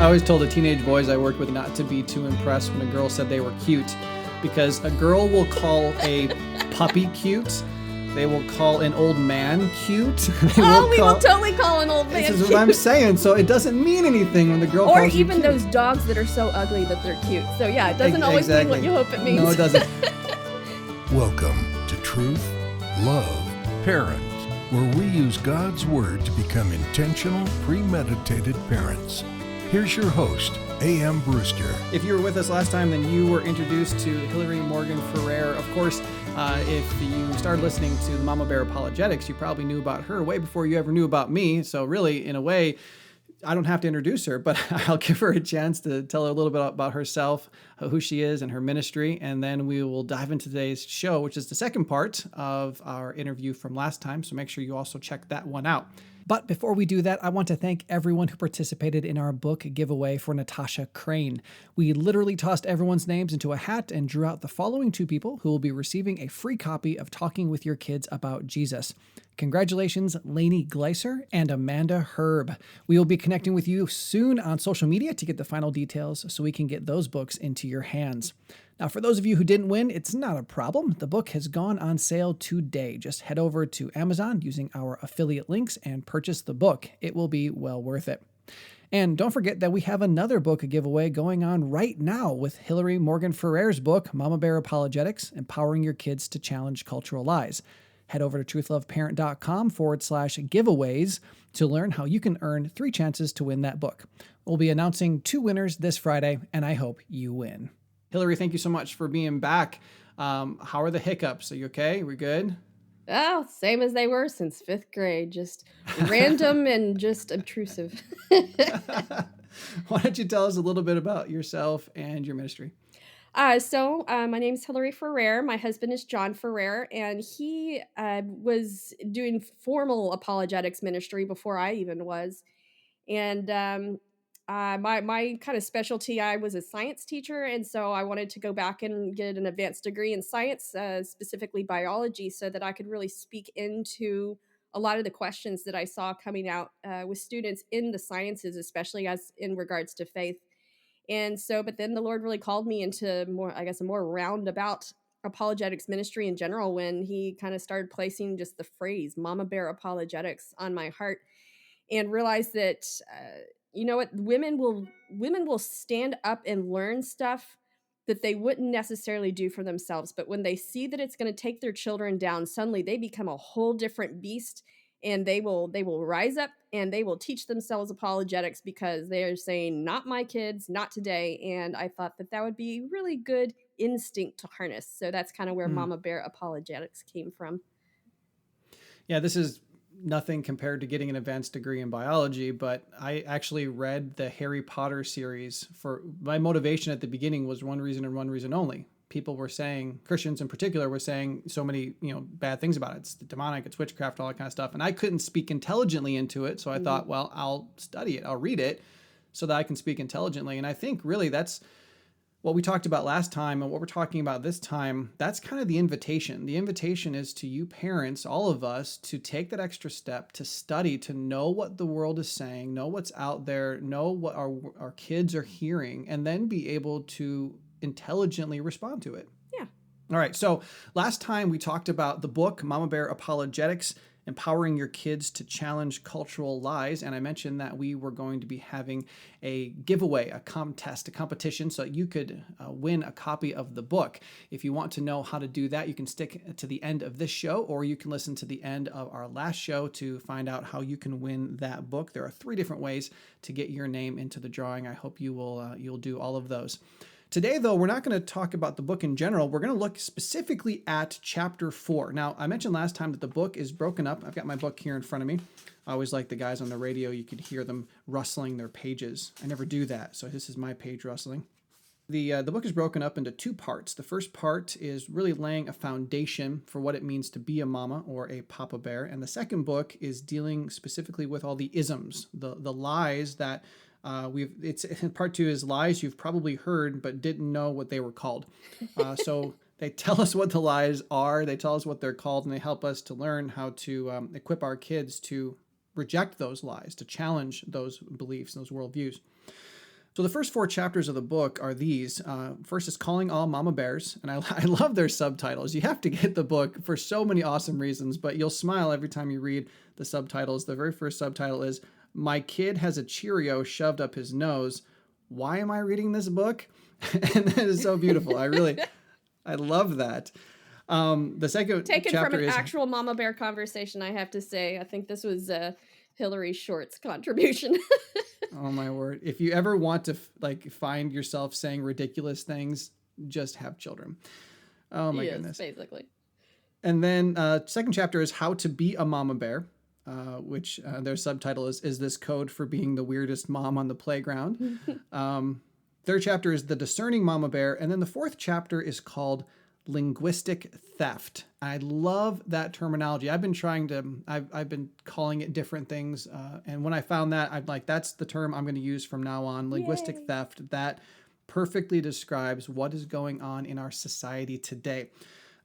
I always told the teenage boys I worked with not to be too impressed when a girl said they were cute, because a girl will call a puppy cute. They will call an old man cute. We will totally call an old man cute. This is cute. what I'm saying. So it doesn't mean anything when the girl or calls even you cute. those dogs that are so ugly that they're cute. So yeah, it doesn't always mean what you hope it means. No, it doesn't. Welcome to Truth, Love, Parent, where we use God's Word to become intentional, premeditated parents. Here's your host, AMBrewster. If you were with us last time, then you were introduced to Hillary Ferrer. Of course, if you started listening to the Mama Bear Apologetics, you probably knew about her way before you ever knew about me. So really, in a way, I don't have to introduce her, but I'll give her a chance to tell her a little bit about herself, who she is and her ministry. And then we will dive into today's show, which is the second part of our interview from last time. So make sure you also check that one out. But before we do that, I want to thank everyone who participated in our book giveaway for Natasha Crane. We literally tossed everyone's names into a hat and drew out the following two people who will be receiving a free copy of Talking with Your Kids About Jesus. Congratulations, Lainey Gleiser and Amanda Herb. We will be connecting with you soon on social media to get the final details so we can get those books into your hands. Now, for those of you who didn't win, it's not a problem. The book has gone on sale today. Just head over to Amazon using our affiliate links and purchase the book. It will be well worth it. And don't forget that we have another book giveaway going on right now with Hillary Ferrer's book, Mama Bear Apologetics, Empowering Your Kids to Challenge Cultural Lies. Head over to truth.loveparent.com/giveaways to learn how you can earn 3 chances to win that book. We'll be announcing 2 winners this Friday, and I hope you win. Hillary, thank you so much for being back. How are the hiccups? Are you okay? We good? Oh, same as they were since 5th grade. Just random and just obtrusive. Why don't you tell us a little bit about yourself and your ministry? My name is Hillary Ferrer. My husband is John Ferrer, and he was doing formal apologetics ministry before I even was. And my kind of specialty, I was a science teacher, and so I wanted to go back and get an advanced degree in science, specifically biology, so that I could really speak into a lot of the questions that I saw coming out with students in the sciences, especially as in regards to faith. And so, but then the Lord really called me into a more roundabout apologetics ministry in general when he kind of started placing just the phrase Mama Bear Apologetics on my heart, and realized that, you know what, women will stand up and learn stuff that they wouldn't necessarily do for themselves. But when they see that it's going to take their children down, suddenly they become a whole different beast, and they will rise up and they will teach themselves apologetics because they are saying, not my kids, not today. And I thought that would be really good instinct to harness. So that's kind of where Mama Bear Apologetics came from. Yeah, this is nothing compared to getting an advanced degree in biology, but I actually read the Harry Potter series. For my motivation at the beginning was one reason and one reason only. People were saying, Christians in particular, were saying so many, bad things about it. It's demonic, it's witchcraft, all that kind of stuff. And I couldn't speak intelligently into it. So I thought, well, I'll study it. I'll read it so that I can speak intelligently. And I think really that's what we talked about last time and what we're talking about this time. That's kind of the invitation. The invitation is to you parents, all of us, to take that extra step, to study, to know what the world is saying, know what's out there, know what our kids are hearing, and then be able to intelligently respond to it. Yeah. All right. So last time we talked about the book, Mama Bear Apologetics, Empowering Your Kids to Challenge Cultural Lies. And I mentioned that we were going to be having a giveaway, a contest, a competition, so you could win a copy of the book. If you want to know how to do that, you can stick to the end of this show, or you can listen to the end of our last show to find out how you can win that book. There are 3 different ways to get your name into the drawing. I hope you'll do all of those. Today, though, we're not going to talk about the book in general. We're going to look specifically at chapter 4. Now, I mentioned last time that the book is broken up. I've got my book here in front of me. I always like the guys on the radio. You could hear them rustling their pages. I never do that, so this is my page rustling. The book is broken up into 2 parts. The first part is really laying a foundation for what it means to be a mama or a papa bear. And the second book is dealing specifically with all the isms, the lies that it's part 2 is lies you've probably heard but didn't know what they were called. So they tell us what the lies are, they tell us what they're called, and they help us to learn how to equip our kids to reject those lies, to challenge those beliefs, those worldviews. So the first 4 chapters of the book are these. First is Calling All Mama Bears, and I love their subtitles. You have to get the book for so many awesome reasons, but you'll smile every time you read the subtitles. The very first subtitle is, My Kid Has a Cheerio Shoved Up His Nose. Why am I reading this book? And that is so beautiful. I love that. The second Taken chapter from an is actual Mama Bear conversation, I have to say. I think this was Hillary Short's contribution. Oh my word. If you ever want to find yourself saying ridiculous things, just have children. Oh my Yes, goodness. basically. And then second chapter is How to Be a Mama Bear, which their subtitle is This Code for Being the Weirdest Mom on the Playground? Third chapter is The Discerning Mama Bear. And then the fourth chapter is called Linguistic Theft. I love that terminology. I've been calling it different things. And when I found that, I'm like, that's the term I'm going to use from now on. Linguistic Yay. theft. That perfectly describes what is going on in our society today.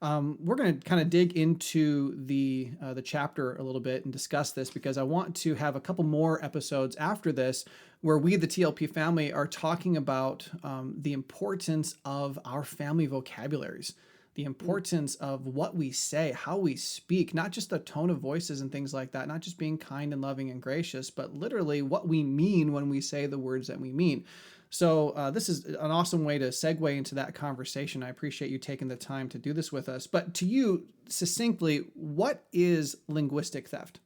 We're going to kind of dig into the chapter a little bit and discuss this, because I want to have a couple more episodes after this where we, the TLP family, are talking about the importance of our family vocabularies, the importance of what we say, how we speak, not just the tone of voices and things like that, not just being kind and loving and gracious, but literally what we mean when we say the words that we mean. So this is an awesome way to segue into that conversation. I appreciate you taking the time to do this with us. But to you, succinctly, what is linguistic theft?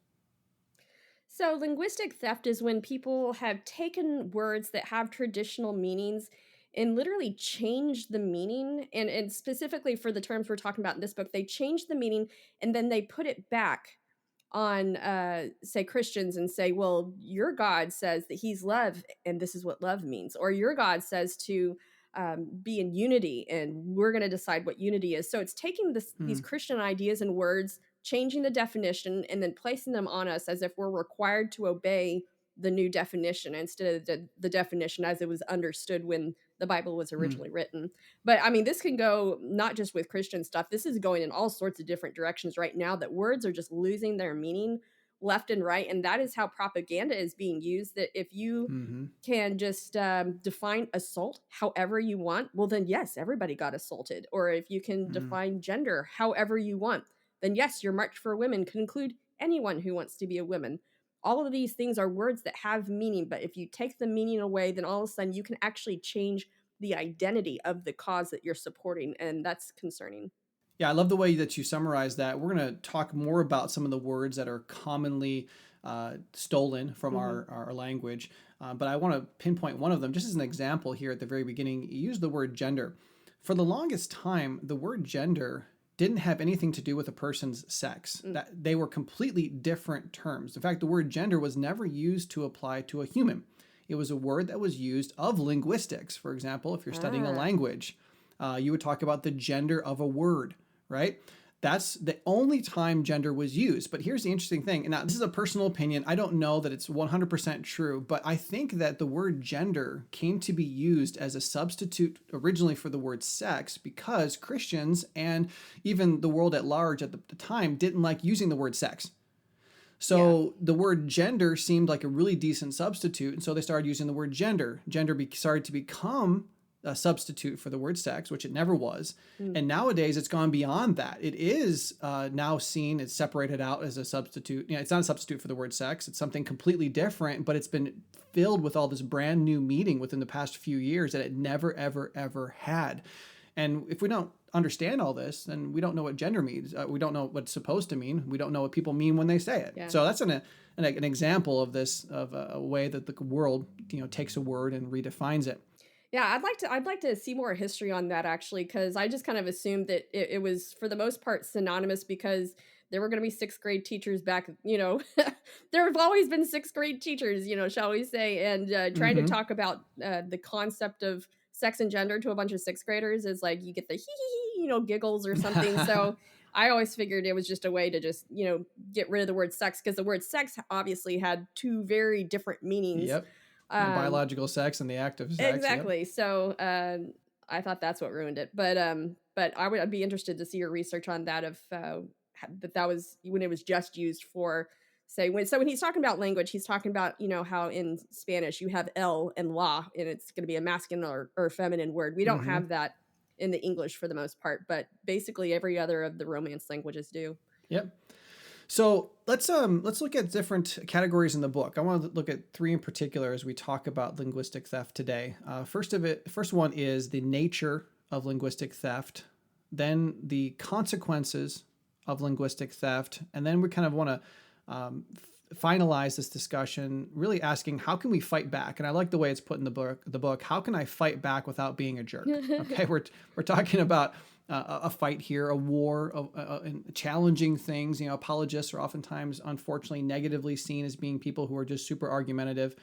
So, linguistic theft is when people have taken words that have traditional meanings and literally changed the meaning. And specifically for the terms we're talking about in this book, they changed the meaning and then they put it back on, say, Christians and say, well, your God says that he's love and this is what love means. Or your God says to be in unity and we're going to decide what unity is. So it's taking these Christian ideas and words, changing the definition, and then placing them on us as if we're required to obey the new definition instead of the definition as it was understood when the Bible was originally written. But I mean, this can go not just with Christian stuff. This is going in all sorts of different directions right now, that words are just losing their meaning left and right. And that is how propaganda is being used, that if you can just define assault however you want, well, then yes, everybody got assaulted. Or if you can define gender however you want, then yes, your March for Women could include anyone who wants to be a woman. All of these things are words that have meaning, but if you take the meaning away, then all of a sudden you can actually change the identity of the cause that you're supporting, and that's concerning. Yeah, I love the way that you summarize that. We're going to talk more about some of the words that are commonly stolen from our language, but I want to pinpoint one of them just as an example here at the very beginning. You use the word gender. For the longest time, the word gender didn't have anything to do with a person's sex. That they were completely different terms. In fact, the word gender was never used to apply to a human. It was a word that was used of linguistics. For example, if you're studying a language, you would talk about the gender of a word, right? That's the only time gender was used. But here's the interesting thing. And now, this is a personal opinion. I don't know that it's 100% true, but I think that the word gender came to be used as a substitute originally for the word sex because Christians and even the world at large at the time didn't like using the word sex. So the word gender seemed like a really decent substitute. And so they started using the word gender. Gender started to become a substitute for the word sex, which it never was. And nowadays it's gone beyond that. It is now seen, it's separated out as a substitute. You know, it's not a substitute for the word sex. It's something completely different, but it's been filled with all this brand new meaning within the past few years that it never, ever, ever had. And if we don't understand all this, then we don't know what gender means. We don't know what it's supposed to mean. We don't know what people mean when they say it. Yeah. So that's an example of this, of a way that the world, takes a word and redefines it. Yeah, I'd like to see more history on that, actually, because I just kind of assumed that it was for the most part synonymous because there were going to be sixth grade teachers back, there have always been sixth grade teachers, shall we say, and trying to talk about the concept of sex and gender to a bunch of sixth graders is like you get the giggles or something. So I always figured it was just a way to just, get rid of the word sex, because the word sex obviously had two very different meanings. Yep. Biological sex and the act of sex. Exactly. Yep. So I thought that's what ruined it. But I'd be interested to see your research on that, if that was when it was just used for say when he's talking about language, he's talking about, how in Spanish you have el and la, and it's going to be a masculine or feminine word. We don't Mm-hmm. have that in the English for the most part, but basically every other of the Romance languages do. Yep. So let's look at different categories in the book. I want to look at three in particular as we talk about linguistic theft today. First one is the nature of linguistic theft, then the consequences of linguistic theft, and then we kind of want to finalize this discussion, really asking how can we fight back? And I like the way it's put in the book. How can I fight back without being a jerk? Okay, we're talking about a fight here, a war, and challenging things. Apologists are oftentimes, unfortunately, negatively seen as being people who are just super argumentative.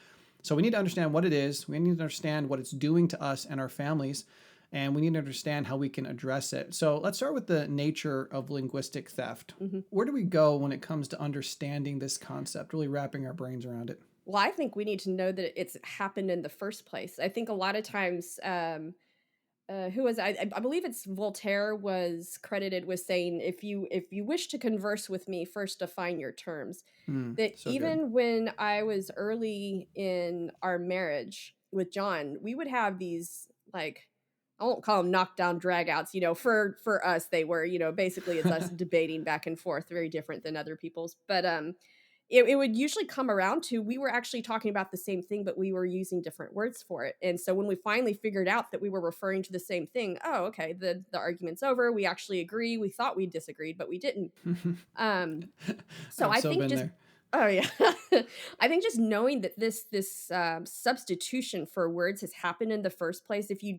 So we need to understand what it is. We need to understand what it's doing to us and our families, and we need to understand how we can address it. So let's start with the nature of linguistic theft. Mm-hmm. Where do we go when it comes to understanding this concept, really wrapping our brains around it? Well, I think we need to know that it's happened in the first place. I think a lot of times, who was I believe it's Voltaire was credited with saying, if you wish to converse with me, first define your terms. That So even good. when I was early in our marriage with John, we would have these, like, I won't call them knockdown dragouts. For us they were, basically it's us debating back and forth, very different than other people's. But it would usually come around to, we were actually talking about the same thing, but we were using different words for it. And so when we finally figured out that we were referring to the same thing, oh, okay, the argument's over. We actually agree. We thought we disagreed, but we didn't. So I've I so think been just there. Oh yeah, I think just knowing that this substitution for words has happened in the first place. If you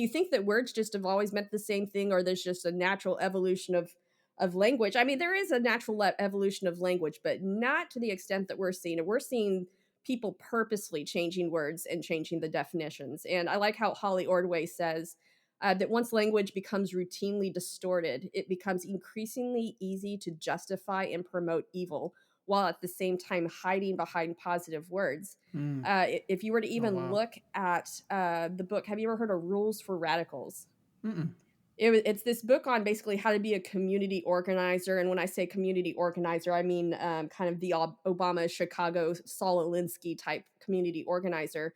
think that words just have always meant the same thing, or there's just a natural evolution of language. I mean, there is a natural evolution of language, but not to the extent that we're seeing. And we're seeing people purposely changing words and changing the definitions. And I like how Holly Ordway says that once language becomes routinely distorted, it becomes increasingly easy to justify and promote evil, while at the same time hiding behind positive words. Mm. If you were to Oh, even wow. look at the book, have you ever heard of Rules for Radicals? Mm-mm. It's this book on basically how to be a community organizer. And when I say community organizer, I mean kind of the Obama Chicago Saul Alinsky type community organizer.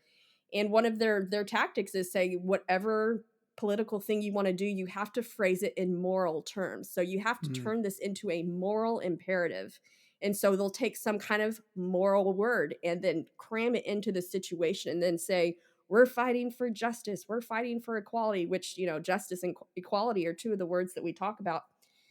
And one of their tactics is say, whatever political thing you want to do, you have to phrase it in moral terms. So you have to Mm. turn this into a moral imperative. And so they'll take some kind of moral word and then cram it into the situation and then say, we're fighting for justice, we're fighting for equality, which, justice and equality are two of the words that we talk about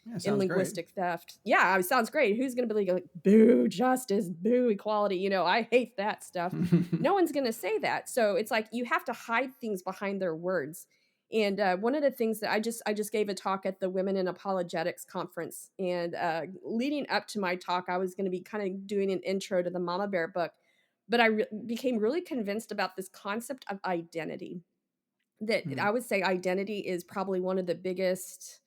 Yeah, in sounds great. linguistic theft. Yeah, it sounds great. Who's going to be like, boo justice, boo equality? I hate that stuff. No one's going to say that. So it's like you have to hide things behind their words. And one of the things that I just gave a talk at the Women in Apologetics conference, and leading up to my talk, I was going to be kind of doing an intro to the Mama Bear book, but I became really convinced about this concept of identity. That Mm. I would say identity is probably one of the biggest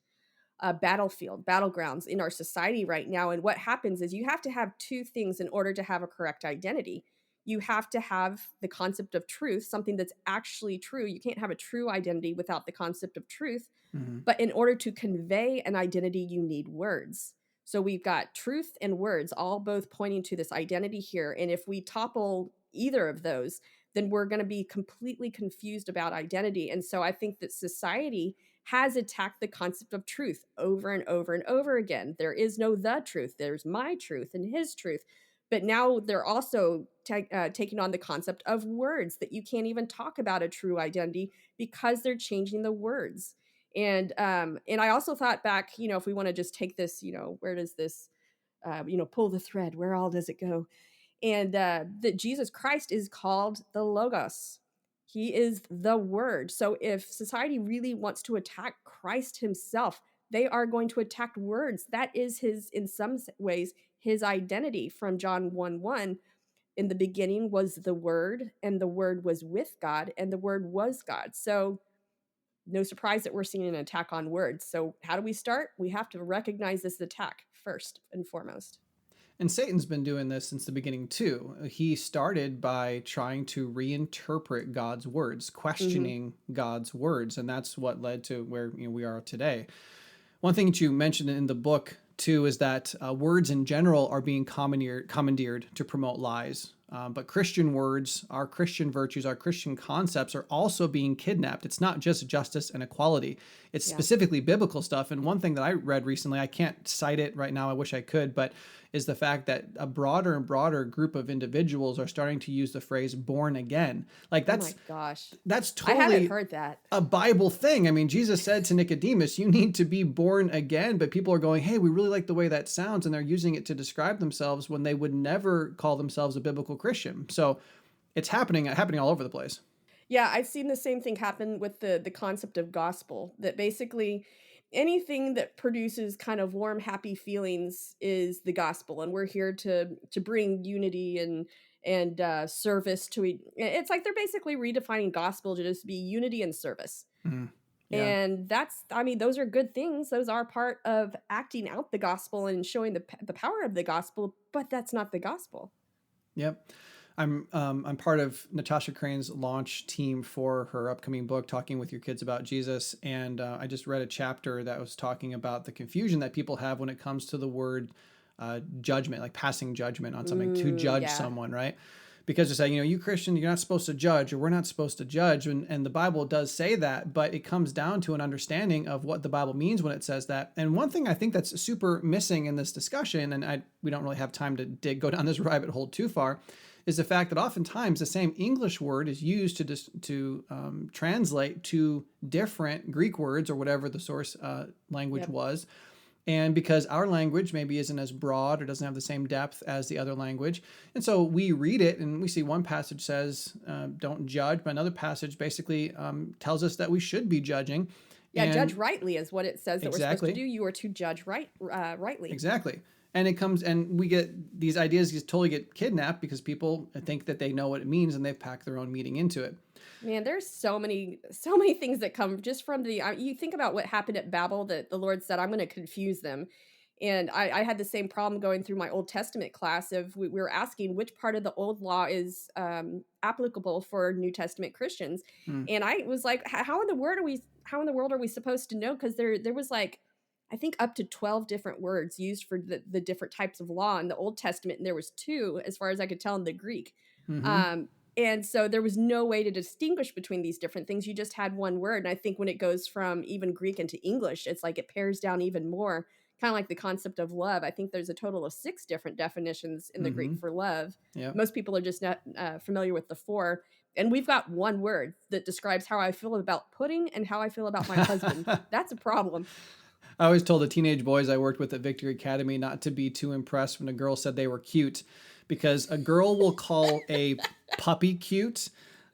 battlegrounds in our society right now. And what happens is you have to have two things in order to have a correct identity. You have to have the concept of truth, something that's actually true. You can't have a true identity without the concept of truth. Mm-hmm. But in order to convey an identity, you need words. So we've got truth and words, all both pointing to this identity here. And if we topple either of those, then we're going to be completely confused about identity. And so I think that society has attacked the concept of truth over and over and over again. There is no the truth. There's my truth and his truth. But now they're also taking on the concept of words, that you can't even talk about a true identity because they're changing the words. And I also thought back, if we want to just take this, where does this, pull the thread? Where all does it go? And that Jesus Christ is called the Logos. He is the Word. So if society really wants to attack Christ himself, they are going to attack words. That is his, in some ways, his identity from John 1:1. In the beginning was the Word, and the Word was with God, and the Word was God. So no surprise that we're seeing an attack on words. So how do we start? We have to recognize this attack first and foremost. And Satan's been doing this since the beginning too. He started by trying to reinterpret God's words, questioning God's words, and that's what led to where we are today. One thing that you mentioned in the book too is that words in general are being commandeered to promote lies. But Christian words, our Christian virtues, our Christian concepts are also being kidnapped. It's not just justice and equality. It's specifically biblical stuff. And one thing that I read recently, I can't cite it right now, I wish I could, but is the fact that a broader and broader group of individuals are starting to use the phrase born again. Like Oh my gosh. that's I haven't totally heard that. a Bible thing. I mean, Jesus said to Nicodemus, you need to be born again, but people are going, hey, we really like the way that sounds. And they're using it to describe themselves when they would never call themselves a biblical Christian. So it's happening all over the place. Yeah, I've seen the same thing happen with the concept of gospel, that basically anything that produces kind of warm, happy feelings is the gospel, and we're here to bring unity and service to it's like they're basically redefining gospel to just be unity and service. Mhm. Yeah. And that's, I mean, those are good things. Those are part of acting out the gospel and showing the power of the gospel, but that's not the gospel. Yep. I'm part of Natasha Crane's launch team for her upcoming book, Talking with Your Kids About Jesus. And I just read a chapter that was talking about the confusion that people have when it comes to the word judgment, like passing judgment on something, to judge someone, right? Because they're saying, you Christian, you're not supposed to judge, or we're not supposed to judge. And the Bible does say that, but it comes down to an understanding of what the Bible means when it says that. And one thing I think that's super missing in this discussion, and we don't really have time to go down this rabbit hole too far, is the fact that oftentimes the same English word is used to translate to different Greek words or whatever the source language was. And because our language maybe isn't as broad or doesn't have the same depth as the other language. And so we read it and we see one passage says, don't judge, but another passage basically tells us that we should be judging. Yeah, judge rightly is what it says that we're supposed to do. You are to judge rightly. Exactly. And it comes, and we get these ideas totally get kidnapped because people think that they know what it means and they've packed their own meaning into it. Man, there's so many things that come just from you think about what happened at Babel, that the Lord said, I'm going to confuse them. And I had the same problem going through my Old Testament class of we were asking which part of the old law is applicable for New Testament Christians. And I was like, how in the world are we supposed to know? Because there was like, I think up to 12 different words used for the different types of law in the Old Testament. And there was 2, as far as I could tell, in the Greek. And so there was no way to distinguish between these different things. You just had one word. And I think when it goes from even Greek into English, it's like it pares down even more, kind of like the concept of love. I think there's a total of 6 different definitions in the Greek for love. Yep. Most people are just not familiar with the 4. And we've got one word that describes how I feel about pudding and how I feel about my husband. That's a problem. I always told the teenage boys I worked with at Victory Academy not to be too impressed when a girl said they were cute, because a girl will call a puppy cute.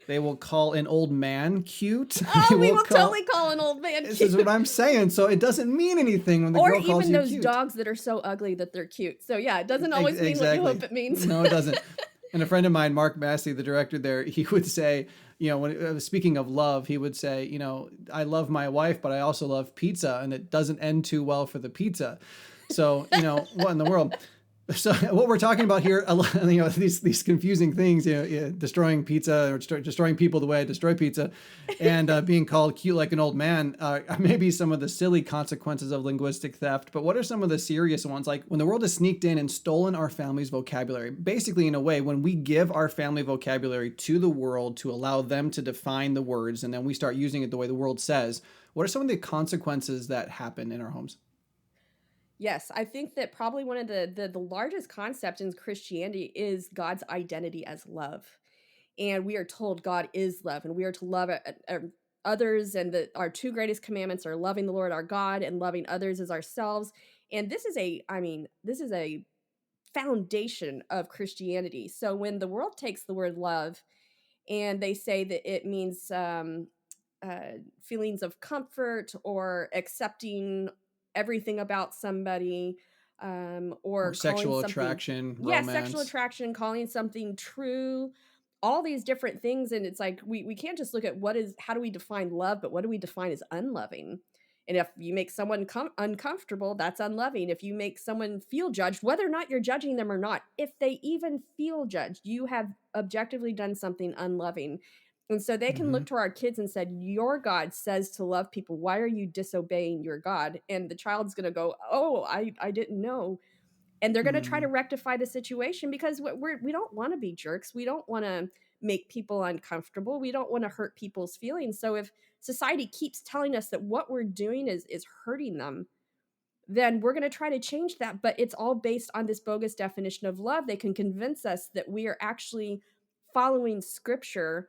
They will call an old man cute. Oh, we will totally call an old man cute. This is what I'm saying. So it doesn't mean anything when the girl calls you cute. Or even those dogs that are so ugly that they're cute. So yeah, it doesn't always mean what you hope it means. No, it doesn't. And a friend of mine, Mark Massey, the director there, he would say, when speaking of love, he would say, I love my wife, but I also love pizza, and it doesn't end too well for the pizza. So, what in the world? So what we're talking about here, these confusing things, destroying pizza or destroying people the way I destroy pizza, and being called cute like an old man, maybe some of the silly consequences of linguistic theft. But what are some of the serious ones? Like when the world has sneaked in and stolen our family's vocabulary, basically in a way, when we give our family vocabulary to the world to allow them to define the words, and then we start using it the way the world says, what are some of the consequences that happen in our homes? Yes, I think that probably one of the largest concepts in Christianity is God's identity as love. And we are told God is love, and we are to love others, and our 2 greatest commandments are loving the Lord our God and loving others as ourselves. And this is a foundation of Christianity. So when the world takes the word love and they say that it means feelings of comfort or accepting everything about somebody, or sexual attraction, romance. Sexual attraction, calling something true, all these different things. And it's like, we can't just look at how do we define love, but what do we define as unloving? And if you make someone uncomfortable, that's unloving. If you make someone feel judged, whether or not you're judging them or not, if they even feel judged, you have objectively done something unloving. And so they can Mm-hmm. look to our kids and said, your God says to love people. Why are you disobeying your God? And the child's going to go, oh, I didn't know. And they're going to try to rectify the situation, because we don't want to be jerks. We don't want to make people uncomfortable. We don't want to hurt people's feelings. So if society keeps telling us that what we're doing is hurting them, then we're going to try to change that. But it's all based on this bogus definition of love. They can convince us that we are actually following scripture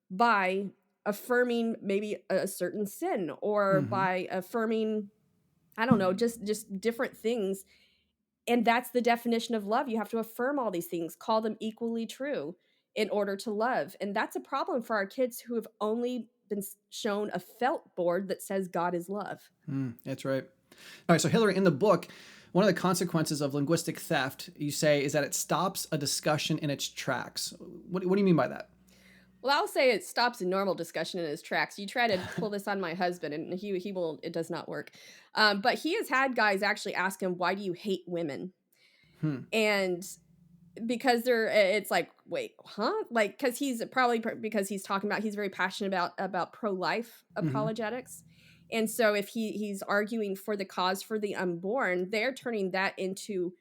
by affirming maybe a certain sin, or Mm-hmm. by affirming, I don't know, just different things. And that's the definition of love. You have to affirm all these things, call them equally true in order to love. And that's a problem for our kids who have only been shown a felt board that says God is love. That's right. All right, so Hillary, in the book, one of the consequences of linguistic theft, you say, is that it stops a discussion in its tracks. What do you mean by that? Well, I'll say it stops a normal discussion in his tracks. You try to pull this on my husband, and he will. It does not work. But he has had guys actually ask him, "Why do you hate women?" And because it's like, wait, huh? Like, because he's probably because he's talking about, he's very passionate about pro-life apologetics. And so if he's arguing for the cause for the unborn, they're turning that into,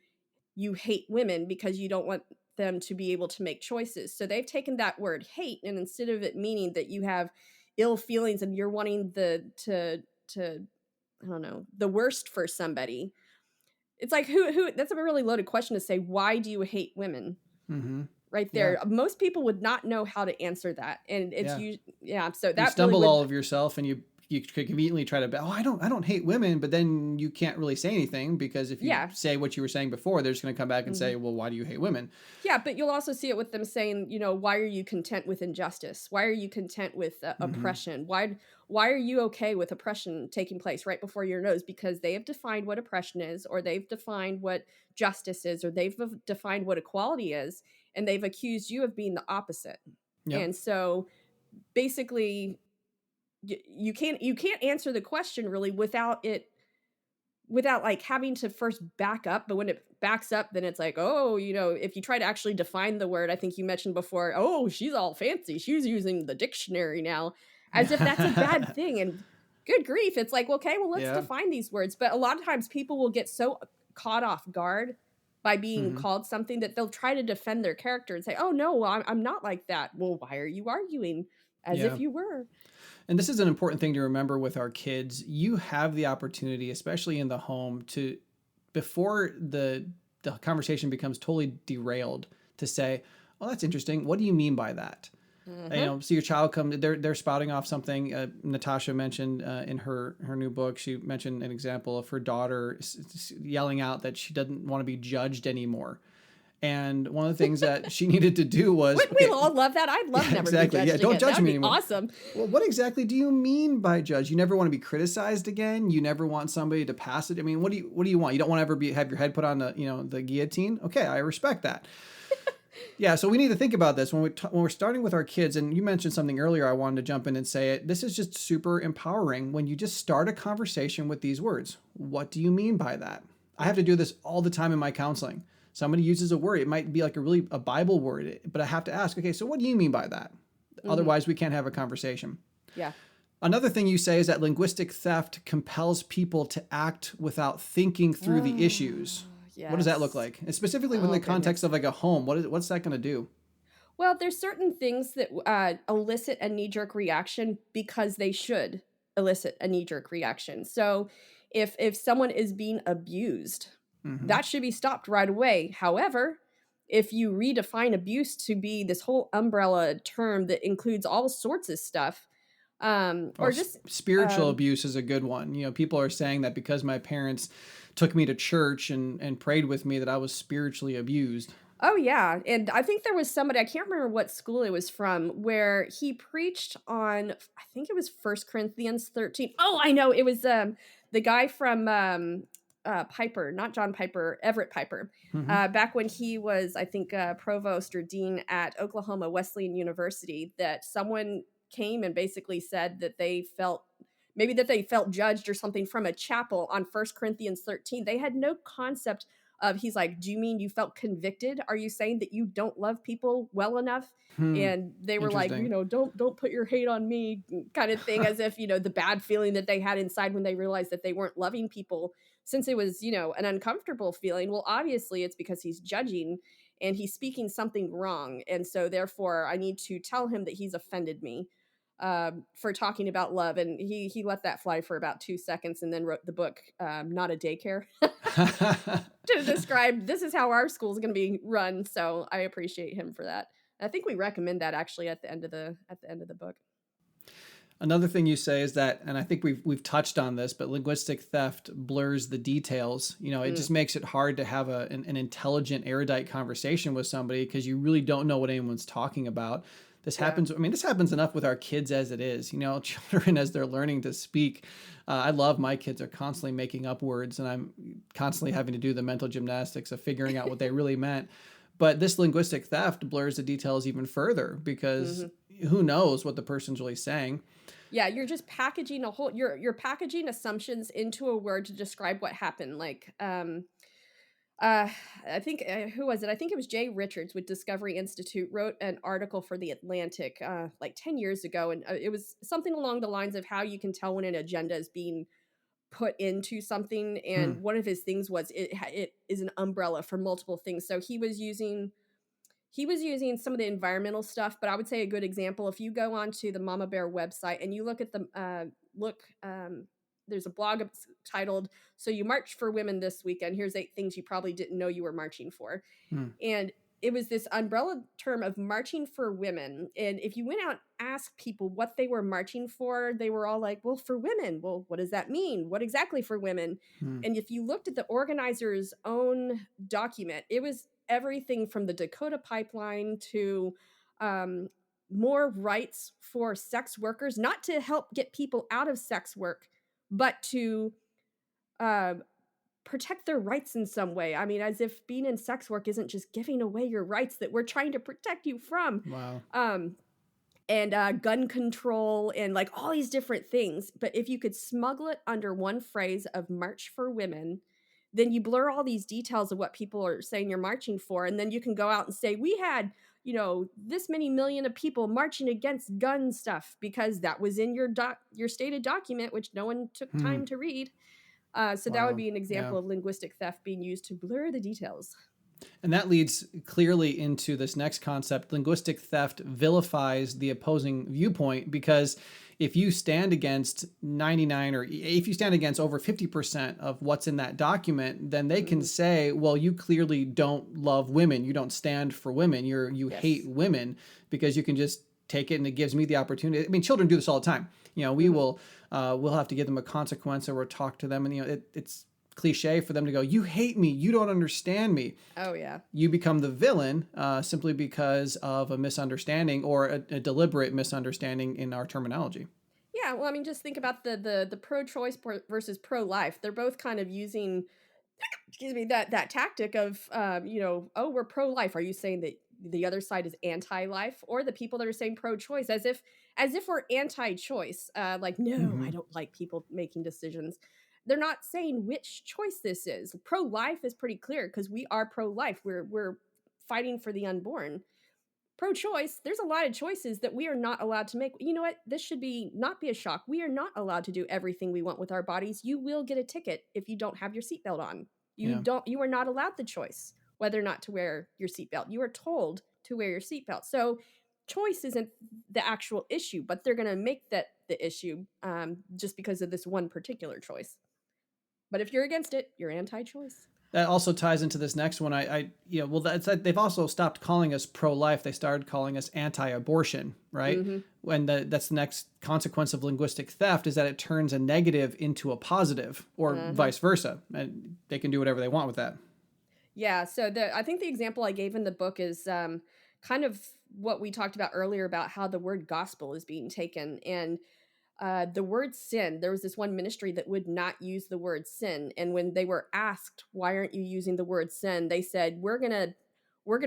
you hate women because you don't want them to be able to make choices. So they've taken that word hate, and instead of it meaning that you have ill feelings and you're wanting to I don't know, the worst for somebody, it's like, who that's a really loaded question to say, why do you hate women? Right there. Yeah. Most people would not know how to answer that. And it's so You that really stumble would, all of yourself, and you could conveniently try to, I don't hate women, but then you can't really say anything, because if you say what you were saying before, they're just going to come back and say, well, why do you hate women? Yeah, but you'll also see it with them saying, why are you content with injustice? Why are you content with oppression? Why are you okay with oppression taking place right before your nose? Because they have defined what oppression is, or they've defined what justice is, or they've defined what equality is, and they've accused you of being the opposite. Yep. And so basically you can't answer the question really without like having to first back up. But when it backs up, then it's like, oh, if you try to actually define the word, I think you mentioned before, oh, she's all fancy, she's using the dictionary now, as if that's a bad thing. And good grief, it's like, okay, well, let's define these words. But a lot of times people will get so caught off guard by being called something that they'll try to defend their character and say, oh no, well, I'm not like that. Well, why are you arguing as if you were? And this is an important thing to remember with our kids. You have the opportunity, especially in the home, to, before the conversation becomes totally derailed, to say, "Oh, that's interesting. What do you mean by that?" So your child they're spouting off something. Natasha mentioned in her new book, she mentioned an example of her daughter yelling out that she doesn't want to be judged anymore. And one of the things that she needed to do was... Wouldn't we all love that? I'd love never to be judged don't again. judge That'd me be anymore. Awesome. Well, what exactly do you mean by judge? You never want to be criticized again? You never want somebody to pass it? I mean, what do you want? You don't want to ever have your head put on the guillotine? Okay, I respect that. Yeah, so we need to think about this when we're starting with our kids. And you mentioned something earlier, I wanted to jump in and say it. This is just super empowering when you just start a conversation with these words. What do you mean by that? I have to do this all the time in my counseling. Somebody uses a word. It might be like a Bible word, but I have to ask, okay, so what do you mean by that? Otherwise, we can't have a conversation. Yeah. Another thing you say is that linguistic theft compels people to act without thinking through the issues. Yes. What does that look like? And specifically within the context of like a home, what's that going to do? Well, there's certain things that elicit a knee-jerk reaction because they should elicit a knee-jerk reaction. So if someone is being abused, that should be stopped right away. However, if you redefine abuse to be this whole umbrella term that includes all sorts of stuff, or just spiritual abuse is a good one. People are saying that because my parents took me to church and prayed with me, that I was spiritually abused. Oh yeah. And I think there was somebody, I can't remember what school it was from, where he preached on, I think it was 1 Corinthians 13. Oh, I know. It was the guy from Piper, not John Piper, Everett Piper, back when he was, I think, provost or dean at Oklahoma Wesleyan University, that someone came and basically said that they felt judged or something from a chapel on 1 Corinthians 13. They had no concept He's like, do you mean you felt convicted? Are you saying that you don't love people well enough? And they were like, Interesting. don't put your hate on me, kind of thing, as if, the bad feeling that they had inside when they realized that they weren't loving people, since it was, an uncomfortable feeling. Well, obviously it's because he's judging and he's speaking something wrong. And so therefore I need to tell him that he's offended me for talking about love. And he let that fly for about 2 seconds and then wrote the book, Not a Daycare, to describe this is how our school is going to be run. So I appreciate him for that. I think we recommend that actually at the end of the book. Another thing you say is that, and I think we've touched on this, but linguistic theft blurs the details. It just makes it hard to have an intelligent, erudite conversation with somebody because you really don't know what anyone's talking about. This happens. I mean, this happens enough with our kids as it is. Children as they're learning to speak. I love my kids are constantly making up words, and I'm constantly having to do the mental gymnastics of figuring out what they really meant. But this linguistic theft blurs the details even further because who knows what the person's really saying. Yeah, you're just packaging you're packaging assumptions into a word to describe what happened. Like, I think who was it? I think it was Jay Richards with Discovery Institute wrote an article for The Atlantic like 10 years ago, and it was something along the lines of how you can tell when an agenda is being put into something. And one of his things was it is an umbrella for multiple things. So he was using some of the environmental stuff, but I would say a good example, if you go onto the Mama Bear website and you look at there's a blog titled, "So You Marched for Women This Weekend. Here's 8 things you probably didn't know you were marching for." And it was this umbrella term of marching for women. And if you went out and asked people what they were marching for, they were all like, well, for women. Well, what does that mean? What exactly for women? And if you looked at the organizer's own document, it was everything from the Dakota Pipeline to more rights for sex workers, not to help get people out of sex work, but to protect their rights in some way. I mean, as if being in sex work isn't just giving away your rights that we're trying to protect you from. Wow. And gun control and like all these different things. But if you could smuggle it under one phrase of March for Women, then you blur all these details of what people are saying you're marching for. And then you can go out and say, we had, this many million of people marching against gun stuff because that was in your stated document, which no one took time to read. So that would be an example of linguistic theft being used to blur the details. And that leads clearly into this next concept. Linguistic theft vilifies the opposing viewpoint because if you stand against 99 or if you stand against over 50% of what's in that document, then they can say, well, you clearly don't love women. You don't stand for women. You hate women because you can just take it and it gives me the opportunity. I mean, children do this all the time. We'll have to give them a consequence or we'll talk to them. And, it's cliche for them to go, you hate me, you don't understand me. Oh yeah. You become the villain simply because of a misunderstanding or a deliberate misunderstanding in our terminology. Yeah, well, I mean, just think about the pro-choice versus pro-life. They're both kind of using, that tactic of, oh, we're pro-life. Are you saying that the other side is anti-life? Or the people that are saying pro-choice, as if we're anti-choice. Like, no, I don't like people making decisions. They're not saying which choice this is. Pro-life is pretty clear because we are pro-life. We're fighting for the unborn. Pro-choice, there's a lot of choices that we are not allowed to make. You know what? This should not be a shock. We are not allowed to do everything we want with our bodies. You will get a ticket if you don't have your seatbelt on. You are not allowed the choice whether or not to wear your seatbelt. You are told to wear your seatbelt. So choice isn't the actual issue, but they're going to make that the issue just because of this one particular choice. But if you're against it, you're anti-choice. That also ties into this next one. They've also stopped calling us pro-life. They started calling us anti-abortion, right? When that's the next consequence of linguistic theft is that it turns a negative into a positive or vice versa. And they can do whatever they want with that. Yeah. So I think the example I gave in the book is kind of what we talked about earlier about how the word gospel is being taken. And the word sin, there was this one ministry that would not use the word sin. And when they were asked, why aren't you using the word sin? They said, we're going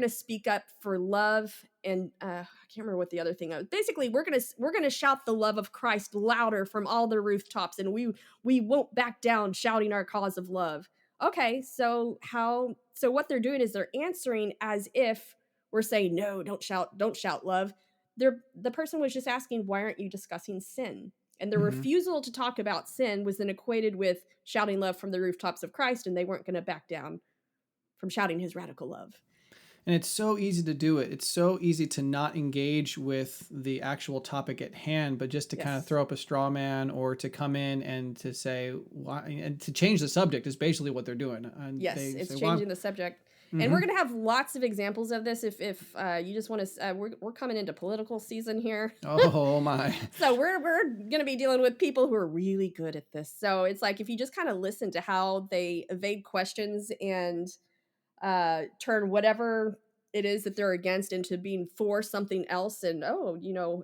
to speak up for love. And I can't remember what the other thing was. Basically, we're going to shout the love of Christ louder from all the rooftops. And we won't back down shouting our cause of love. Okay. So how so what they're doing is they're answering as if we're saying, no, don't shout love. The person was just asking, why aren't you discussing sin? And the Hmm. refusal to talk about sin was then equated with shouting love from the rooftops of Christ, and they weren't going to back down from shouting his radical love. And it's so easy to do it. It's so easy to not engage with the actual topic at hand, but just to kind of Yes. throw up a straw man or to come in and to say why and to change the subject is basically what they're doing. And Yes, they it's say, changing the subject. And we're Mhm. going to have lots of examples of this if you just want to we're coming into political season here. Oh my. So we're going to be dealing with people who are really good at this. So it's like if you just kind of listen to how they evade questions and turn whatever it is that they're against into being for something else, and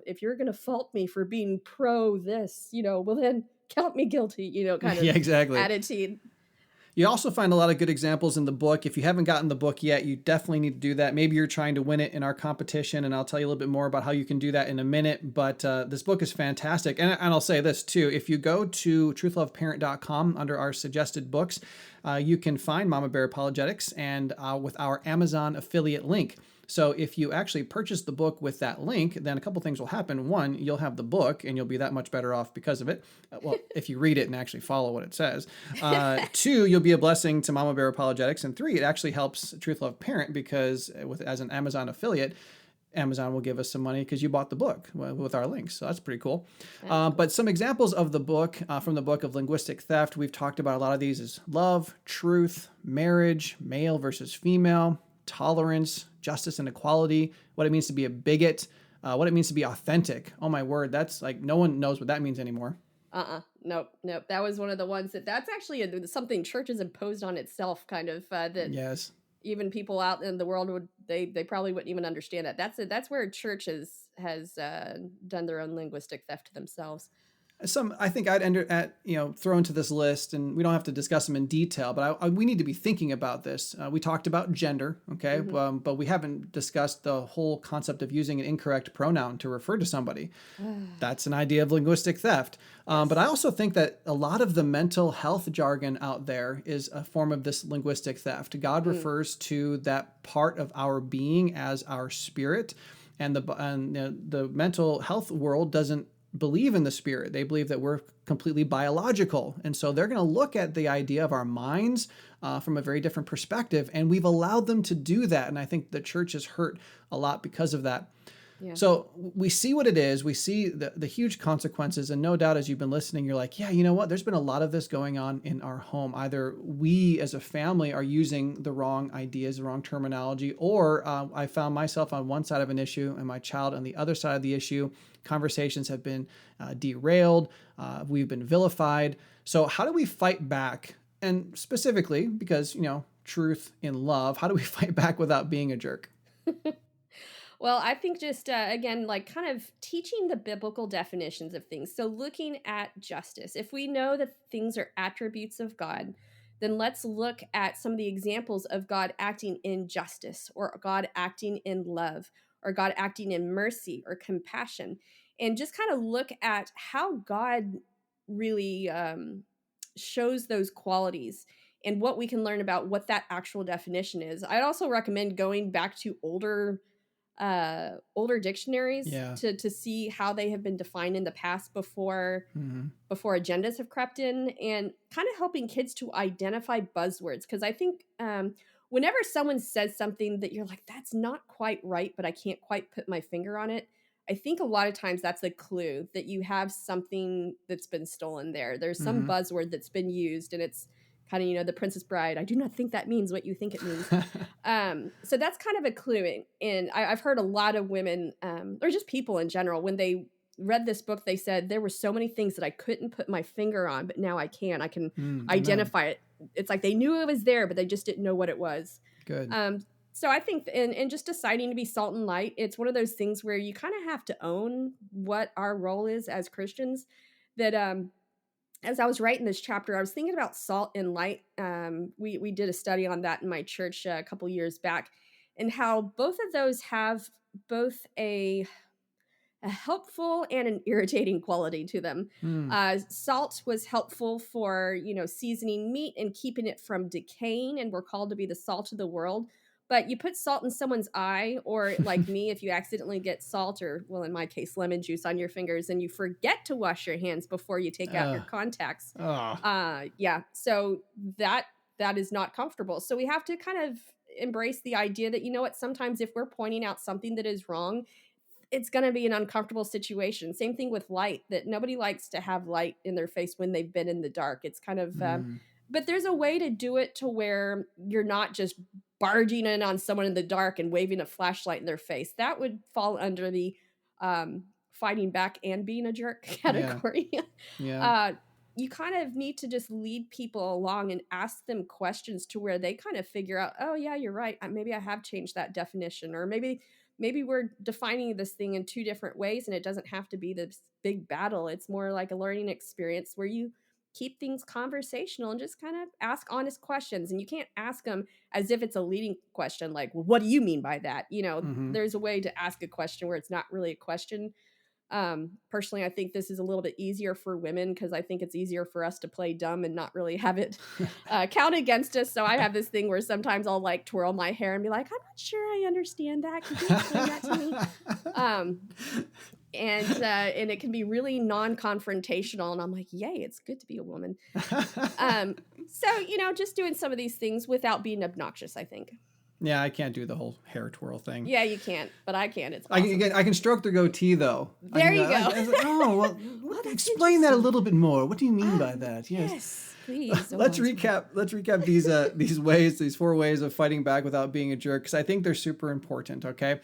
if you're going to fault me for being pro this, well then count me guilty, kind Yeah, of exactly. attitude. You also find a lot of good examples in the book. If you haven't gotten the book yet, you definitely need to do that. Maybe you're trying to win it in our competition, and I'll tell you a little bit more about how you can do that in a minute. But this book is fantastic. And I'll say this too. If you go to truth.Love.Parent.com under our suggested books, you can find Mama Bear Apologetics and with our Amazon affiliate link. So if you actually purchase the book with that link, then a couple things will happen. One, you'll have the book and you'll be that much better off because of it. Well, if you read it and actually follow what it says. Two, you'll be a blessing to Mama Bear Apologetics. And three, it actually helps Truth Love Parent because as an Amazon affiliate, Amazon will give us some money because you bought the book with our links. So that's pretty cool. Cool. But some examples of the book from the book of Linguistic Theft, we've talked about a lot of these is love, truth, marriage, male versus female, tolerance, justice and equality, what it means to be a bigot, what it means to be authentic. Oh my word, that's like no one knows what that means anymore. Nope. That was one of the ones that's actually something church has imposed on itself, kind of that Yes. even people out in the world would they probably wouldn't even understand it. That's where church has done their own linguistic theft to themselves. I think I'd throw into this list, and we don't have to discuss them in detail, but we need to be thinking about this. We talked about gender, okay, but we haven't discussed the whole concept of using an incorrect pronoun to refer to somebody. That's an idea of linguistic theft. But I also think that a lot of the mental health jargon out there is a form of this linguistic theft. God refers to that part of our being as our spirit, and the mental health world doesn't believe in the spirit. They believe that we're completely biological. And so they're going to look at the idea of our minds from a very different perspective. And we've allowed them to do that. And I think the church is hurt a lot because of that. Yeah. So we see what it is. We see the huge consequences. And no doubt, as you've been listening, you're like, yeah, you know what? There's been a lot of this going on in our home. Either we as a family are using the wrong ideas, the wrong terminology, or I found myself on one side of an issue and my child on the other side of the issue. Conversations have been derailed. We've been vilified. So how do we fight back? And specifically, because, truth in love, how do we fight back without being a jerk? Well, I think just, again, like kind of teaching the biblical definitions of things. So looking at justice. If we know that things are attributes of God, then let's look at some of the examples of God acting in justice, or God acting in love, or God acting in mercy or compassion. And just kind of look at how God really shows those qualities and what we can learn about what that actual definition is. I'd also recommend going back to older dictionaries to see how they have been defined in the past before agendas have crept in, and kind of helping kids to identify buzzwords. Because I think whenever someone says something that you're like, that's not quite right, but I can't quite put my finger on it, I think a lot of times that's a clue that you have something that's been stolen there. There's some buzzword that's been used, and it's kind of, the Princess Bride. I do not think that means what you think it means. So that's kind of a clue. And I've heard a lot of women, or just people in general, when they read this book, they said there were so many things that I couldn't put my finger on, but now I can. I can identify it. It's like they knew it was there, but they just didn't know what it was. Good. So I think in just deciding to be salt and light, it's one of those things where you kind of have to own what our role is as Christians. That as I was writing this chapter, I was thinking about salt and light. We did a study on that in my church a couple years back, and how both of those have both a a helpful and an irritating quality to them. Hmm. Salt was helpful for, seasoning meat and keeping it from decaying, and we're called to be the salt of the world. But you put salt in someone's eye, or like me, if you accidentally get salt, or, well, in my case, lemon juice on your fingers, and you forget to wash your hands before you take out your contacts, Oh. yeah, so that is not comfortable. So we have to kind of embrace the idea that, sometimes if we're pointing out something that is wrong, it's going to be an uncomfortable situation. Same thing with light, that nobody likes to have light in their face when they've been in the dark. It's kind of, but there's a way to do it to where you're not just barging in on someone in the dark and waving a flashlight in their face. That would fall under the fighting back and being a jerk category. Yeah. You kind of need to just lead people along and ask them questions to where they kind of figure out, oh yeah, you're right. Maybe I have changed that definition, or maybe we're defining this thing in two different ways, and it doesn't have to be this big battle. It's more like a learning experience where you keep things conversational and just kind of ask honest questions. And you can't ask them as if it's a leading question, like, well, what do you mean by that? There's a way to ask a question where it's not really a question. Personally, I think this is a little bit easier for women, because I think it's easier for us to play dumb and not really have it count against us. So I have this thing where sometimes I'll like twirl my hair and be like, I'm not sure I understand that. Could you explain that to me? And it can be really non-confrontational, and I'm like, yay, it's good to be a woman. So just doing some of these things without being obnoxious, I think. Yeah, I can't do the whole hair twirl thing. Yeah, you can't, but I can. It's awesome. I can stroke the goatee though. There you go. Well, explain that a little bit more. What do you mean by that? Yes, please. Let's recap these 4 ways of fighting back without being a jerk, because I think they're super important. Okay.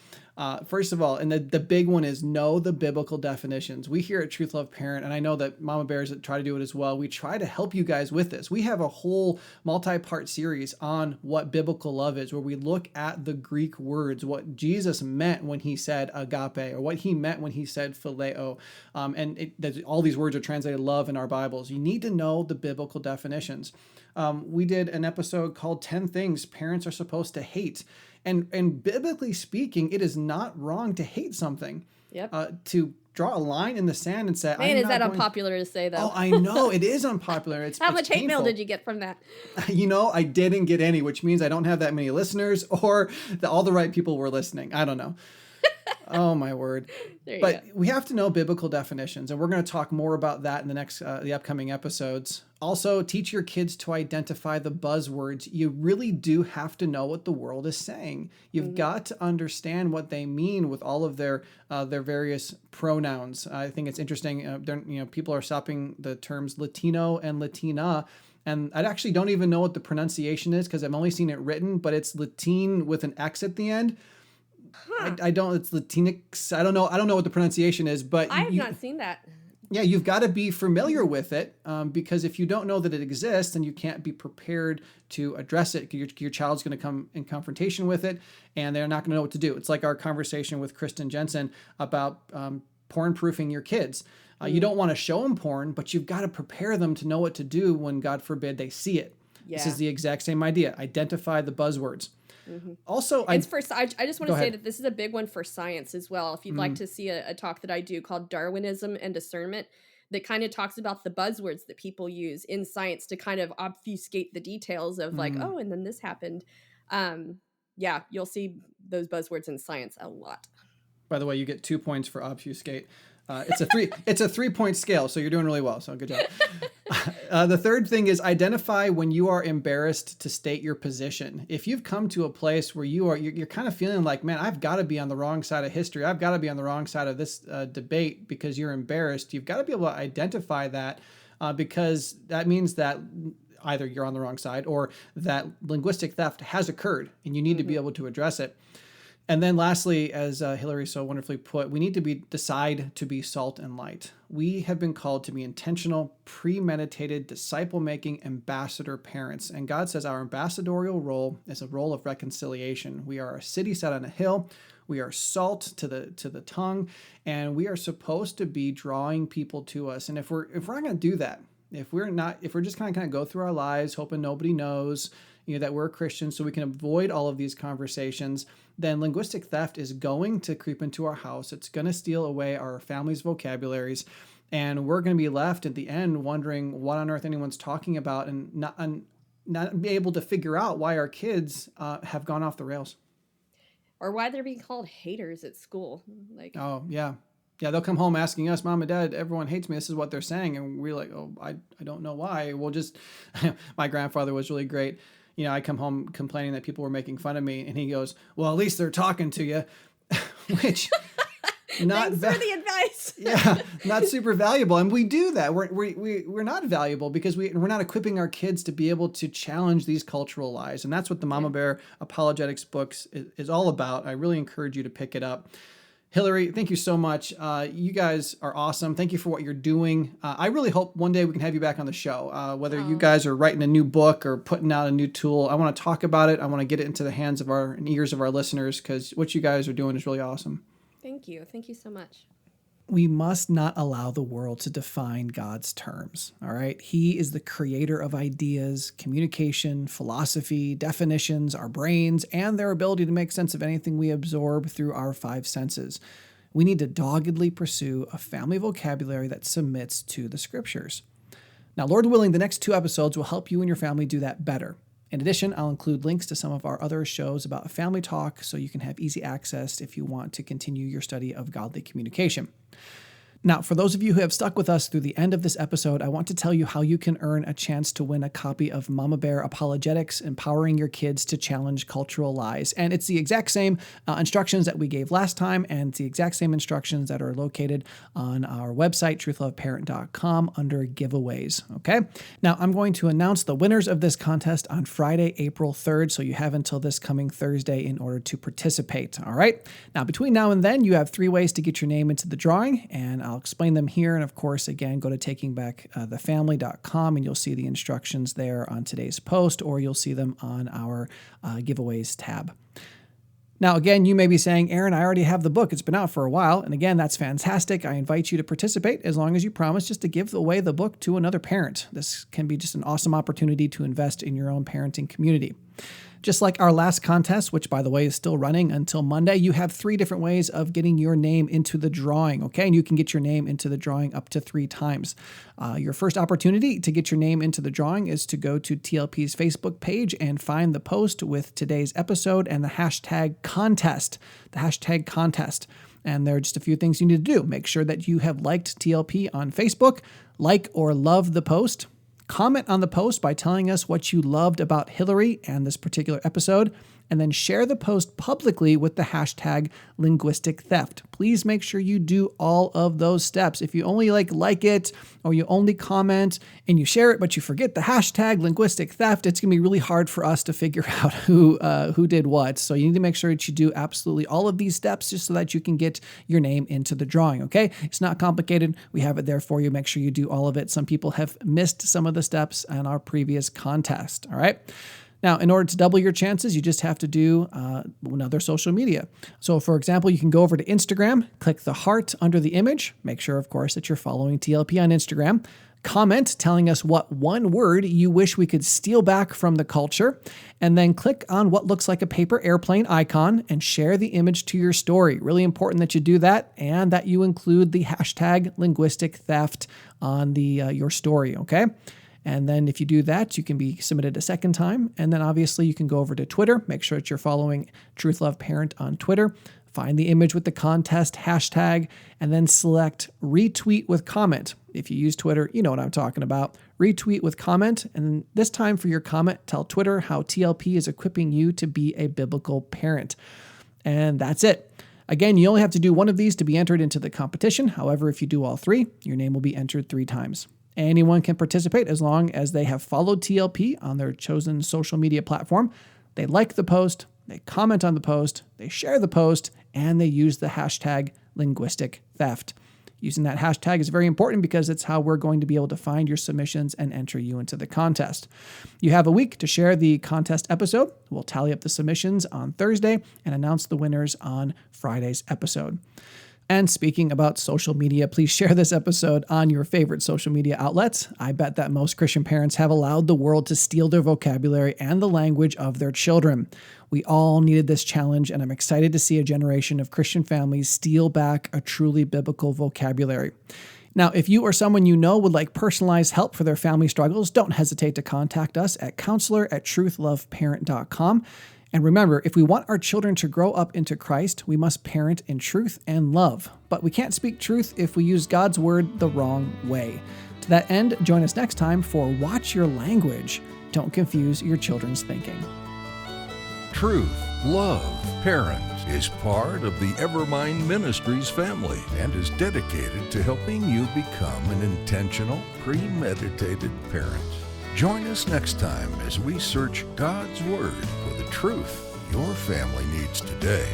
First of all, and the big one is know the biblical definitions. We here at Truth Love Parent, and I know that Mama Bears try to do it as well, we try to help you guys with this. We have a whole multi-part series on what biblical love is, where we look at the Greek words, what Jesus meant when he said agape, or what he meant when he said phileo. All these words are translated love in our Bibles. You need to know the biblical definitions. We did an episode called 10 Things Parents Are Supposed to Hate. And biblically speaking, it is not wrong to hate something. Yep. To draw a line in the sand and say, man, is that unpopular to say, though? Oh, I know. It is unpopular. How much hate mail did you get from that? I didn't get any, which means I don't have that many listeners, or all the right people were listening. I don't know. Oh, my word. But we have to know biblical definitions, and we're going to talk more about that in the upcoming episodes. Also, teach your kids to identify the buzzwords. You really do have to know what the world is saying. You've got to understand what they mean with all of their various pronouns. I think it's interesting. People are stopping the terms Latino and Latina. And I actually don't even know what the pronunciation is, because I've only seen it written, but it's Latine with an X at the end. I don't. It's Latinx. I don't know what the pronunciation is, but I have not seen that. Yeah, you've got to be familiar with it, because if you don't know that it exists, then you can't be prepared to address it. Your child's going to come in confrontation with it, and they're not going to know what to do. It's like our conversation with Kristen Jensen about porn-proofing your kids. You don't want to show them porn, but you've got to prepare them to know what to do when, God forbid, they see it. Yeah. This is the exact same idea. Identify the buzzwords. Mm-hmm. Also, I just want to say that this is a big one for science as well. If you'd like to see a talk that I do called Darwinism and Discernment, that kind of talks about the buzzwords that people use in science to kind of obfuscate the details of like, oh, and then this happened. Yeah, you'll see those buzzwords in science a lot. By the way, you get 2 points for obfuscate. It's a 3-point scale, so you're doing really well. So good job. The third thing is identify when you are embarrassed to state your position. If you've come to a place where you're kind of feeling like, man, I've got to be on the wrong side of history. I've got to be on the wrong side of this debate because you're embarrassed. You've got to be able to identify that because that means that either you're on the wrong side or that linguistic theft has occurred and you need to be able to address it. And then lastly, as Hillary so wonderfully put, we need to decide to be salt and light. We have been called to be intentional, premeditated, disciple-making ambassador parents. And God says our ambassadorial role is a role of reconciliation. We are a city set on a hill. We are salt to the tongue, and we are supposed to be drawing people to us. And if we're not going to do that, if we're just kind of go through our lives hoping nobody knows, that we're Christians so we can avoid all of these conversations, then linguistic theft is going to creep into our house. It's going to steal away our family's vocabularies. And we're going to be left at the end wondering what on earth anyone's talking about and not be able to figure out why our kids have gone off the rails. Or why they're being called haters at school. Oh, yeah. Yeah, they'll come home asking us, Mom and Dad, everyone hates me. This is what they're saying. And we're like, oh, I don't know why. We'll just, my grandfather was really great. I come home complaining that people were making fun of me. And he goes, well, at least they're talking to you, which... Thanks for the advice. Yeah, not super valuable. And we do that. We're not valuable because we're not equipping our kids to be able to challenge these cultural lies. And that's what the Mama Bear Apologetics books is all about. I really encourage you to pick it up. Hillary, thank you so much. You guys are awesome. Thank you for what you're doing. I really hope one day we can have you back on the show, whether you guys are writing a new book or putting out a new tool. I want to talk about it. I want to get it into the hands of and ears of our listeners because what you guys are doing is really awesome. Thank you. Thank you so much. We must not allow the world to define God's terms, all right? He is the creator of ideas, communication, philosophy, definitions, our brains, and their ability to make sense of anything we absorb through our five senses. We need to doggedly pursue a family vocabulary that submits to the scriptures. Now, Lord willing, the next 2 episodes will help you and your family do that better. In addition, I'll include links to some of our other shows about family talk so you can have easy access if you want to continue your study of godly communication. Now, for those of you who have stuck with us through the end of this episode, I want to tell you how you can earn a chance to win a copy of Mama Bear Apologetics, Empowering Your Kids to Challenge Cultural Lies. And it's the exact same instructions that we gave last time, and it's the exact same instructions that are located on our website, Truth.Love.Parent.com, under giveaways. Okay? Now, I'm going to announce the winners of this contest on Friday, April 3rd, so you have until this coming Thursday in order to participate. All right? Now, between now and then, you have 3 ways to get your name into the drawing, and I'll explain them here. And of course, again, go to takingbackthefamily.com and you'll see the instructions there on today's post, or you'll see them on our giveaways tab. Now, again, you may be saying, Aaron, I already have the book. It's been out for a while. And again, that's fantastic. I invite you to participate as long as you promise just to give away the book to another parent. This can be just an awesome opportunity to invest in your own parenting community. Just like our last contest, which, by the way, is still running until Monday, you have 3 different ways of getting your name into the drawing, okay? And you can get your name into the drawing up to 3 times. Your first opportunity to get your name into the drawing is to go to TLP's Facebook page and find the post with today's episode and the hashtag contest. The hashtag contest. And there are just a few things you need to do. Make sure that you have liked TLP on Facebook, like or love the post. Comment on the post by telling us what you loved about Hillary and this particular episode, and then share the post publicly with the hashtag linguistic theft. Please make sure you do all of those steps. If you only like it, or you only comment and you share it, but you forget the hashtag linguistic theft, it's going to be really hard for us to figure out who did what. So you need to make sure that you do absolutely all of these steps just so that you can get your name into the drawing, okay? It's not complicated. We have it there for you. Make sure you do all of it. Some people have missed some of the steps in our previous contest, all right? Now, in order to double your chances, you just have to do another social media. So, for example, you can go over to Instagram, click the heart under the image. Make sure, of course, that you're following TLP on Instagram. Comment telling us what one word you wish we could steal back from the culture. And then click on what looks like a paper airplane icon and share the image to your story. Really important that you do that and that you include the hashtag linguistic theft on your story, okay? And then if you do that, you can be submitted a second time. And then obviously you can go over to Twitter. Make sure that you're following Truth Love Parent on Twitter. Find the image with the contest hashtag and then select retweet with comment. If you use Twitter, you know what I'm talking about. Retweet with comment. And this time for your comment, tell Twitter how TLP is equipping you to be a biblical parent. And that's it. Again, you only have to do one of these to be entered into the competition. However, if you do all 3, your name will be entered 3 times. Anyone can participate as long as they have followed TLP on their chosen social media platform. They like the post, they comment on the post, they share the post, and they use the hashtag linguistic theft. Using that hashtag is very important because it's how we're going to be able to find your submissions and enter you into the contest. You have a week to share the contest episode. We'll tally up the submissions on Thursday and announce the winners on Friday's episode. And speaking about social media, please share this episode on your favorite social media outlets. I bet that most Christian parents have allowed the world to steal their vocabulary and the language of their children. We all needed this challenge, and I'm excited to see a generation of Christian families steal back a truly biblical vocabulary. Now, if you or someone you know would like personalized help for their family struggles, don't hesitate to contact us at counselor@truth.Love.Parent.com. And remember, if we want our children to grow up into Christ, we must parent in truth and love. But we can't speak truth if we use God's word the wrong way. To that end, join us next time for Watch Your Language. Don't confuse your children's thinking. Truth.Love.Parent is part of the Evermind Ministries family and is dedicated to helping you become an intentional, premeditated parent. Join us next time as we search God's Word for the truth your family needs today.